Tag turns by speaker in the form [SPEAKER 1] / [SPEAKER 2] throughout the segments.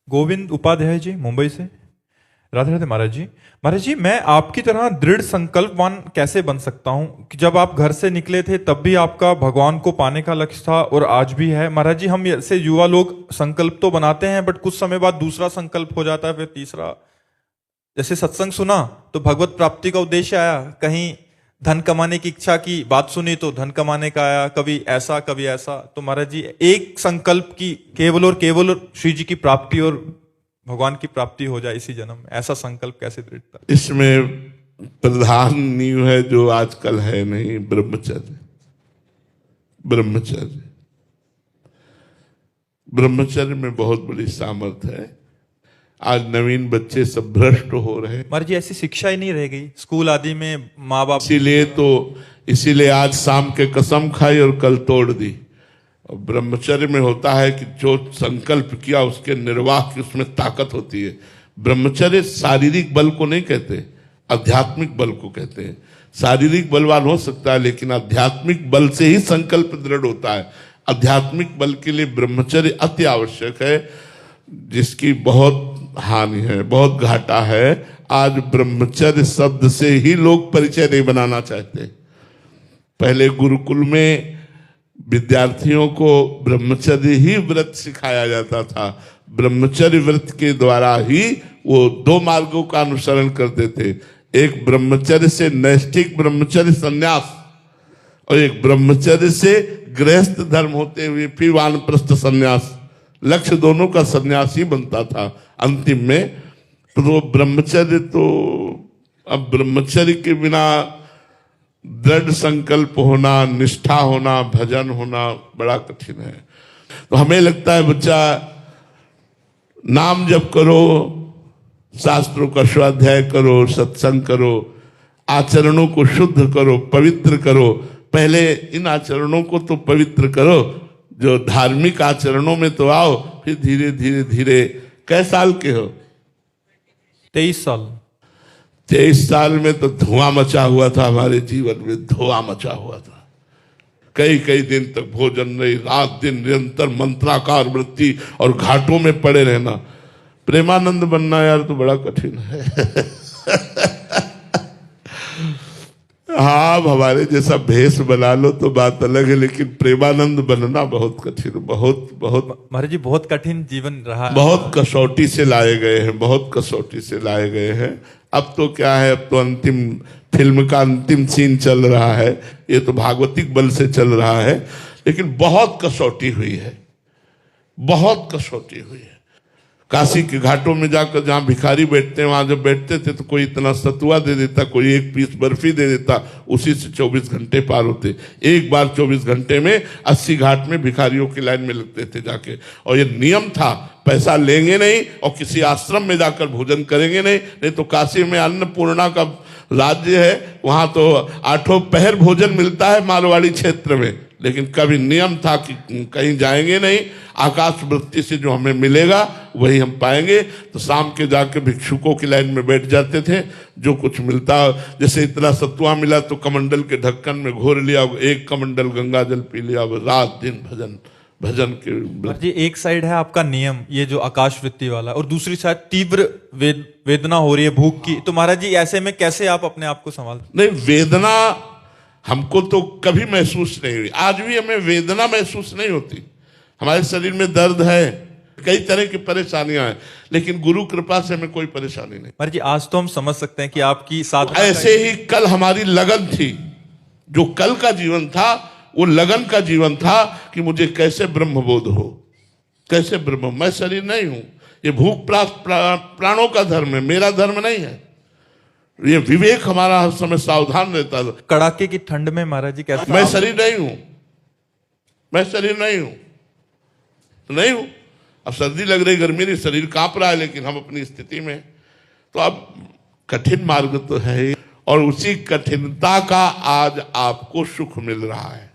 [SPEAKER 1] गोविंद उपाध्याय जी, मुंबई से। राधे राधे महाराज जी। महाराज जी, मैं आपकी तरह दृढ़ संकल्पवान कैसे बन सकता हूं कि जब आप घर से निकले थे तब भी आपका भगवान को पाने का लक्ष्य था और आज भी है। महाराज जी, हम ऐसे युवा लोग संकल्प तो बनाते हैं बट कुछ समय बाद दूसरा संकल्प हो जाता है, फिर तीसरा। जैसे सत्संग सुना तो भगवत प्राप्ति का उद्देश्य आया, कहीं धन कमाने की इच्छा की बात सुनी तो धन कमाने का आया, कभी ऐसा कभी ऐसा। तो महाराज जी, एक संकल्प की केवल और केवल श्री जी की प्राप्ति और भगवान की प्राप्ति हो जाए इसी जन्म में, ऐसा संकल्प कैसे दृढ़ता?
[SPEAKER 2] इसमें प्रधान नींव है जो आजकल है नहीं, ब्रह्मचर्य। ब्रह्मचर्य ब्रह्मचर्य में बहुत बड़ी सामर्थ्य है। आज नवीन बच्चे सब भ्रष्ट हो रहे हैं।
[SPEAKER 1] महाराज जी, ऐसी शिक्षा ही नहीं रह गई स्कूल आदि में, माँ बाप।
[SPEAKER 2] इसीलिए आज शाम के कसम खाई और कल तोड़ दी। और ब्रह्मचर्य में होता है कि जो संकल्प किया उसके निर्वाह की उसमें ताकत होती है। ब्रह्मचर्य शारीरिक बल को नहीं कहते, आध्यात्मिक बल को कहते हैं। शारीरिक बलवान हो सकता है लेकिन आध्यात्मिक बल से ही संकल्प दृढ़ होता है। आध्यात्मिक बल के लिए ब्रह्मचर्य अति आवश्यक है, जिसकी बहुत हानि है, बहुत घाटा है। आज ब्रह्मचर्य शब्द से ही लोग परिचय नहीं बनाना चाहते। पहले गुरुकुल में विद्यार्थियों को ब्रह्मचर्य ही व्रत सिखाया जाता था। ब्रह्मचर्य व्रत के द्वारा ही वो दो मार्गों का अनुसरण करते थे। एक ब्रह्मचर्य से नैष्ठिक ब्रह्मचर्य संन्यास, और एक ब्रह्मचर्य से गृहस्थ धर्म होते हुए फिर वानप्रस्थ संन्यास। लक्ष्य दोनों का संन्यास ही बनता था अंतिम में। तो ब्रह्मचर्य, तो अब ब्रह्मचर्य के बिना दृढ़ संकल्प होना, निष्ठा होना, भजन होना बड़ा कठिन है। तो हमें लगता है बच्चा नाम जप करो, शास्त्रों का स्वाध्याय करो, सत्संग करो, आचरणों को शुद्ध करो, पवित्र करो। पहले इन आचरणों को तो पवित्र करो, जो धार्मिक आचरणों में तो आओ, फिर धीरे धीरे धीरे। कै साल के हो?
[SPEAKER 1] 23 साल।
[SPEAKER 2] 23 साल में तो धुआं मचा हुआ था हमारे जीवन में, धुआं मचा हुआ था। कई कई दिन तक भोजन नहीं, रात दिन निरंतर मंत्राकार वृत्ति और घाटों में पड़े रहना। प्रेमानंद बनना यार तो बड़ा कठिन है। हाँ, हमारे जैसा भेष बना लो तो बात अलग है, लेकिन प्रेमानंद बनना बहुत कठिन, बहुत बहुत।
[SPEAKER 1] महाराज जी, बहुत कठिन जीवन रहा,
[SPEAKER 2] बहुत कसौटी से लाए गए हैं, बहुत कसौटी से लाए गए हैं। अब तो क्या है, अब तो अंतिम फिल्म का अंतिम सीन चल रहा है। ये तो भागवतिक बल से चल रहा है, लेकिन बहुत कसौटी हुई है, बहुत कसौटी हुई है। काशी के घाटों में जाकर जहाँ भिखारी बैठते हैं, वहां जब बैठते थे तो कोई इतना सतुआ दे देता, कोई एक पीस बर्फी दे देता, उसी से 24 घंटे पार होते। एक बार 24 घंटे में 80 घाट में भिखारियों की लाइन में लगते थे जाके। और ये नियम था, पैसा लेंगे नहीं और किसी आश्रम में जाकर भोजन करेंगे नहीं। नहीं तो काशी में अन्नपूर्णा का राज्य है, वहां तो 8 पहर भोजन मिलता है मारवाड़ी क्षेत्र में। लेकिन कभी नियम था कि कहीं जाएंगे नहीं, आकाश वृत्ति से जो हमें मिलेगा वही हम पाएंगे। तो शाम के जाके भिक्षुकों की लाइन में बैठ जाते थे, जो कुछ मिलता, जैसे इतना सत्वा मिला तो कमंडल के ढक्कन में घोर लिया, एक कमंडल गंगा जल पी लिया, रात दिन भजन भजन के।
[SPEAKER 1] जी, एक साइड है आपका नियम, ये जो आकाश वृत्ति वाला, और दूसरी साइड तीव्र वेदना हो रही है भूख की। तो महाराज जी, ऐसे में कैसे आप अपने आप को संभाल?
[SPEAKER 2] नहीं, वेदना हमको तो कभी महसूस नहीं हुई, आज भी हमें वेदना महसूस नहीं होती। हमारे शरीर में दर्द है, कई तरह की परेशानियां हैं, लेकिन गुरु कृपा से हमें कोई परेशानी नहीं।
[SPEAKER 1] महाराज जी, आज तो हम समझ सकते हैं कि आपकी साधना
[SPEAKER 2] ऐसे ही कल हमारी लगन थी, जो कल का जीवन था वो लगन का जीवन था कि मुझे कैसे ब्रह्मबोध हो, कैसे ब्रह्म। मैं शरीर नहीं हूं, ये भूख प्राणों का धर्म है, मेरा धर्म नहीं है। ये विवेक हमारा हर समय सावधान रहता है।
[SPEAKER 1] कड़ाके की ठंड में महाराज जी कैसे?
[SPEAKER 2] मैं शरीर नहीं हूं, मैं शरीर नहीं हूं, नहीं हूं। अब सर्दी लग रही, गर्मी नहीं, शरीर कांप रहा है, लेकिन हम अपनी स्थिति में। तो अब कठिन मार्ग तो है, और उसी कठिनता का आज आपको सुख मिल रहा है।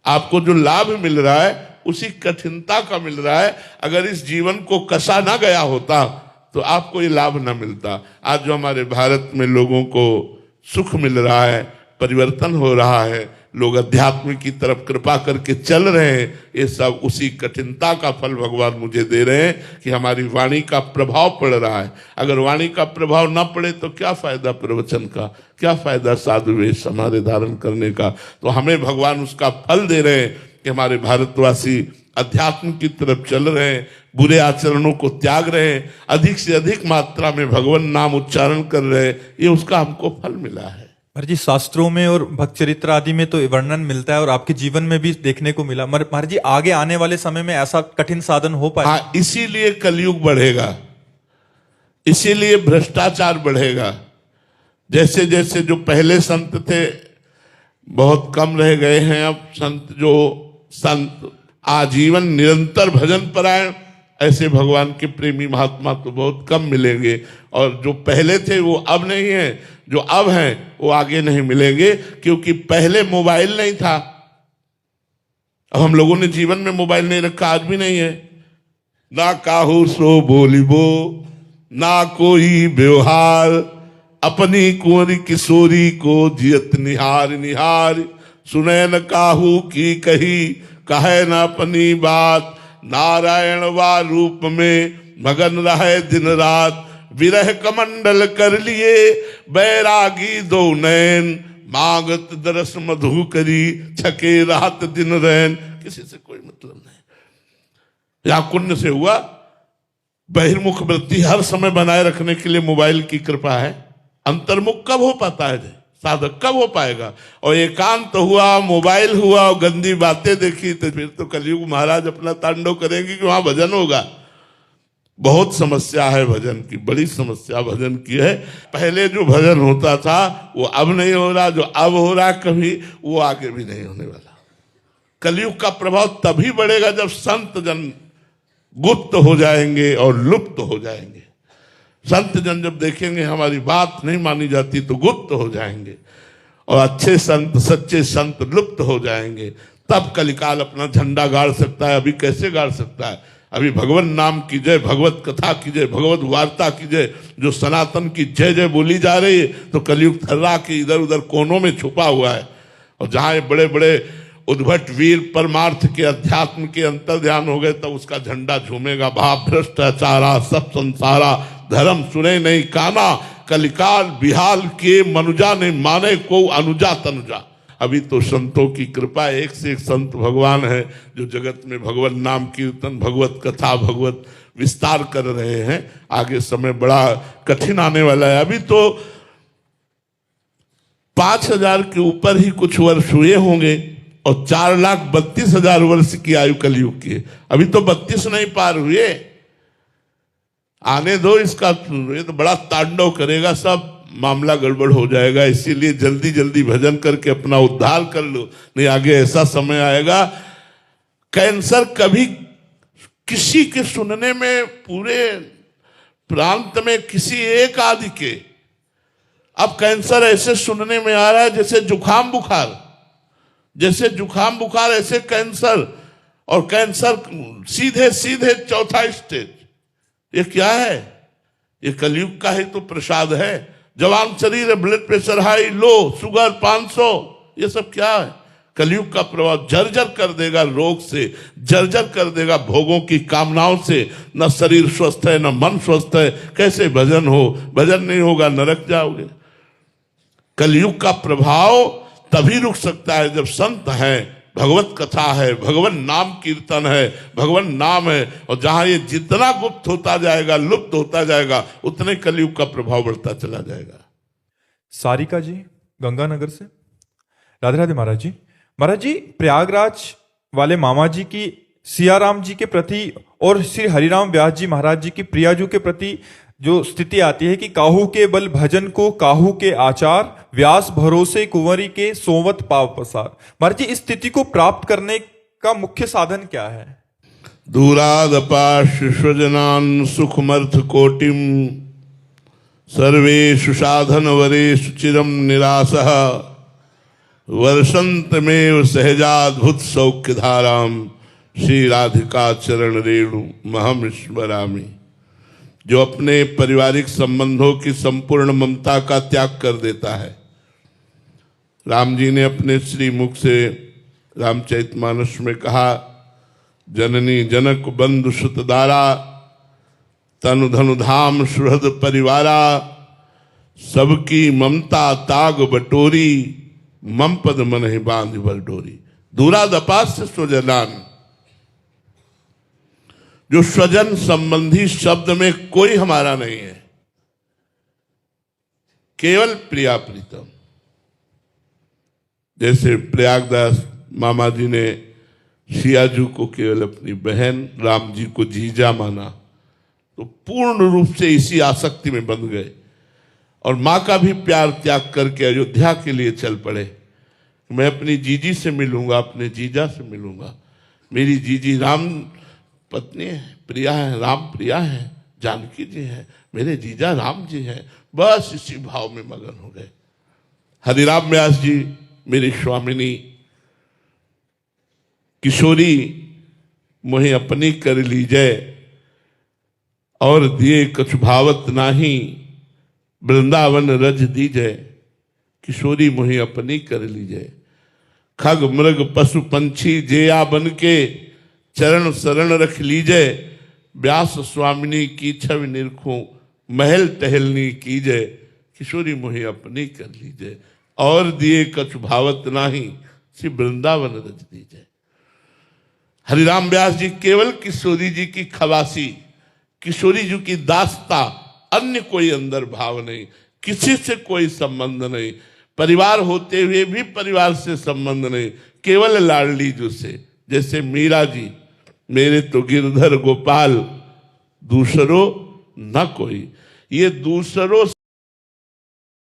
[SPEAKER 2] आपको जो लाभ मिल रहा है उसी कठिनता का मिल रहा है। अगर इस जीवन को कसा ना गया होता तो आपको ये लाभ ना मिलता। आज जो हमारे भारत में लोगों को सुख मिल रहा है, परिवर्तन हो रहा है, लोग अध्यात्म की तरफ कृपा करके चल रहे हैं, ये सब उसी कठिनता का फल भगवान मुझे दे रहे हैं कि हमारी वाणी का प्रभाव पड़ रहा है। अगर वाणी का प्रभाव ना पड़े तो क्या फायदा प्रवचन का, क्या फायदा साधु वेश हमारे धारण करने का। तो हमें भगवान उसका फल दे रहे हैं कि हमारे भारतवासी अध्यात्म की तरफ चल रहे हैं, बुरे आचरणों को त्याग रहे हैं, अधिक से अधिक मात्रा में भगवान नाम उच्चारण कर रहे हैं, ये उसका हमको फल मिला है।
[SPEAKER 1] महाराज जी, शास्त्रों में और भक्त चरित्र आदि में तो वर्णन मिलता है और आपके जीवन में भी देखने को मिला। महाराज जी, आगे आने वाले समय में ऐसा कठिन साधन हो पाए?
[SPEAKER 2] हाँ, इसीलिए कलयुग बढ़ेगा, इसीलिए भ्रष्टाचार बढ़ेगा। जैसे जैसे जो पहले संत थे बहुत कम रह गए हैं, अब संत आजीवन निरंतर भजन परायण, ऐसे भगवान के प्रेमी महात्मा तो बहुत कम मिलेंगे। और जो पहले थे वो अब नहीं है, जो अब हैं वो आगे नहीं मिलेंगे, क्योंकि पहले मोबाइल नहीं था। अब हम लोगों ने जीवन में मोबाइल नहीं रखा, आज भी नहीं है। ना काहू सो बोलिबो, ना कोई व्यवहार, अपनी कुंवरी किशोरी को जियत निहार निहार, सुने न काहू की कही कहे न अपनी बात, नारायण वा रूप में मगन रहे दिन रात, विरह कमंडल कर लिए बैरागी दो नैन, मांगत दरस मधु करी छके रात दिन रैन। किसी से कोई मतलब नहीं। या पुण्य से हुआ, बहिर्मुख वृत्ति हर समय बनाए रखने के लिए मोबाइल की कृपा है। अंतर्मुख कब हो पाता है साधक, कब हो पाएगा? और एकांत हुआ, मोबाइल हुआ और गंदी बातें देखी, तो फिर तो कलयुग महाराज अपना तांडव करेंगे कि वहां भजन होगा। बहुत समस्या है भजन की, बड़ी समस्या भजन की है। पहले जो भजन होता था वो अब नहीं हो रहा, जो अब हो रहा कभी वो आगे भी नहीं होने वाला। कलयुग का प्रभाव तभी बढ़ेगा जब संत जन गुप्त हो जाएंगे और लुप्त हो जाएंगे। संत जन जब देखेंगे हमारी बात नहीं मानी जाती तो गुप्त हो जाएंगे, और अच्छे संत सच्चे संत लुप्त हो जाएंगे। तब कलिकाल अपना झंडा गाड़ सकता है। अभी कैसे गाड़ सकता है? अभी भगवान नाम की जय, भगवत कथा की जय, भगवत वार्ता की जय, जो सनातन की जय जय बोली जा रही है, तो कलयुग थर्रा के इधर उधर कोनों में छुपा हुआ है। और जहां ये बड़े बड़े उद्भट वीर परमार्थ के अध्यात्म के अंतर ध्यान हो गए, तब उसका झंडा झूमेगा। भाव भ्रष्टाचारा सब संसारा, धर्म सुने नहीं काना, कलिकाल बिहाल के मनुजा ने माने को अनुजा तनुजा। अभी तो संतों की कृपा, एक से एक संत भगवान है जो जगत में भगवत नाम कीर्तन, भगवत कथा, भगवत विस्तार कर रहे हैं। आगे समय बड़ा कठिन आने वाला है। अभी तो 5,000 के ऊपर ही कुछ वर्ष हुए होंगे और 4,32,000 वर्ष की आयु कलयुग की है। अभी तो 32 नहीं पार हुए। आने दो इसका, ये तो बड़ा तांडव करेगा, सब मामला गड़बड़ हो जाएगा। इसीलिए जल्दी जल्दी भजन करके अपना उद्धार कर लो, नहीं आगे ऐसा समय आएगा। कैंसर कभी किसी के सुनने में, पूरे प्रांत में किसी एक आदि के, अब कैंसर ऐसे सुनने में आ रहा है जैसे जुखाम बुखार, जैसे जुखाम बुखार ऐसे कैंसर, और कैंसर सीधे सीधे चौथा स्टेज। ये क्या है? ये कलयुग का ही तो प्रसाद है। जवान शरीर है, blood pressure high low, sugar 500, ये सब क्या है? कलयुग का प्रभाव जर्जर कर देगा, रोग से जर्जर कर देगा, भोगों की कामनाओं से। न शरीर स्वस्थ है, न मन स्वस्थ है, कैसे भजन हो? भजन नहीं होगा, नरक जाओगे। कलयुग का प्रभाव तभी रुक सकता है जब संत हैं, भगवत कथा है, भगवान नाम कीर्तन है, भगवान नाम है। और जहां ये जितना गुप्त होता जाएगा, लुप्त होता जाएगा, उतने कलयुग का प्रभाव बढ़ता चला जाएगा।
[SPEAKER 1] सारिका जी गंगानगर से, राधे राधे महाराज जी। महाराज जी, प्रयागराज वाले मामा जी की सियाराम जी के प्रति और श्री हरिराम व्यास जी महाराज जी की प्रियाजू के प्रति जो स्थिति आती है कि काहू के बल भजन को काहू के आचार, व्यास भरोसे कुंवरी के सोवत पाव पसार। महाराज जी, इस स्थिति को प्राप्त करने का मुख्य साधन क्या है?
[SPEAKER 2] दूरादपाश स्वजनान सुखमर्थ कोटिम, सर्वेषु साधन वरेषु चिरम निरासः, वर्षंत में सहजाद्भुत सौख्य धाराम, श्री राधिका चरण रेणु महम स्मरामि। जो अपने पारिवारिक संबंधों की संपूर्ण ममता का त्याग कर देता है, राम जी ने अपने श्री मुख से रामचरितमानस में कहा, जननी जनक बंधु सुतदारा, तनु धनु धाम सुहृद परिवारा, सबकी ममता ताग बटोरी, मम पद मन ही बांध बल डोरी। दूरादपास्य स्वजनान, जो स्वजन संबंधी शब्द में कोई हमारा नहीं है, केवल प्रिया प्रीतम। जैसे प्रयागदास मामा जी ने सियाजू को केवल अपनी बहन, राम जी को जीजा माना, तो पूर्ण रूप से इसी आसक्ति में बंध गए और मां का भी प्यार त्याग करके अयोध्या के लिए चल पड़े। मैं अपनी जीजी से मिलूंगा, अपने जीजा से मिलूंगा। मेरी जीजी राम पत्नी है, प्रिया है, राम प्रिया है, जानकी जी है, मेरे जीजा राम जी हैं। बस इसी भाव में मगन हो गए। हरिराम व्यास जी, मेरी स्वामिनी किशोरी मोहे अपनी कर लीजय, और दिए कछु भावत नाही, वृंदावन रज दीजय। किशोरी मोहे अपनी कर लीजय, खग मृग पशु पंछी जेया बन के, चरण शरण रख लीजय। व्यास स्वामिनी की छवि निरखूं, महल टहलनी कीजय। किशोरी मोहे अपनी कर लीजय, और दिए कछु भावत नाही, श्री वृंदावन रज दीजय। हरिराम व्यास जी केवल किशोरी जी की खवासी, किशोरी जी की दास्ता, अन्य कोई अंदर भाव नहीं, किसी से कोई संबंध नहीं, परिवार होते हुए भी परिवार से संबंध नहीं, केवल लाडली जी से। जैसे मीरा जी, मेरे तो गिरधर गोपाल, दूसरो न कोई। ये दूसरों